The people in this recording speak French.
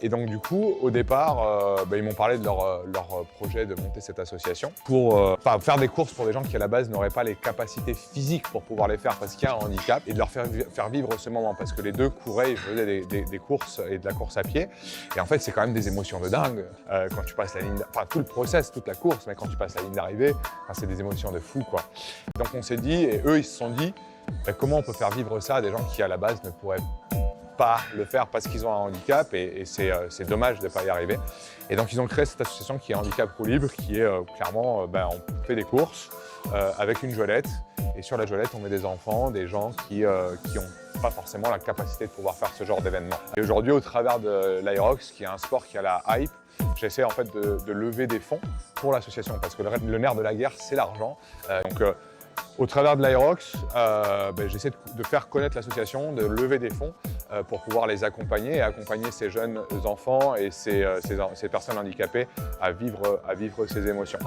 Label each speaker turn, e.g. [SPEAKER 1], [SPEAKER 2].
[SPEAKER 1] Et donc du coup, au départ, ils m'ont parlé de leur projet de monter cette association pour faire des courses pour des gens qui à la base n'auraient pas les capacités physiques pour pouvoir les faire parce qu'il y a un handicap et de leur faire vivre ce moment parce que les deux couraient, ils faisaient des courses et de la course à pied et en fait c'est quand même des émotions de dingue quand tu passes la ligne, enfin tout le process, toute la course, mais quand tu passes la ligne d'arrivée, c'est des émotions de fou quoi. Donc on s'est dit, et eux ils se sont dit, comment on peut faire vivre ça à des gens qui à la base ne pourraient pas le faire parce qu'ils ont un handicap et c'est dommage de ne pas y arriver. Et donc ils ont créé cette association qui est Handicap Roue Libre, qui est clairement, on fait des courses avec une joëlette et sur la joëlette on met des enfants, des gens qui n'ont pas forcément la capacité de pouvoir faire ce genre d'événement. Et aujourd'hui, au travers de l'Aerox, qui est un sport qui a la hype, j'essaie en fait de lever des fonds pour l'association parce que le nerf de la guerre c'est l'argent. Au travers de l'Aerox, j'essaie de faire connaître l'association, de lever des fonds pour pouvoir les accompagner et accompagner ces jeunes enfants et ces personnes handicapées à vivre ces émotions.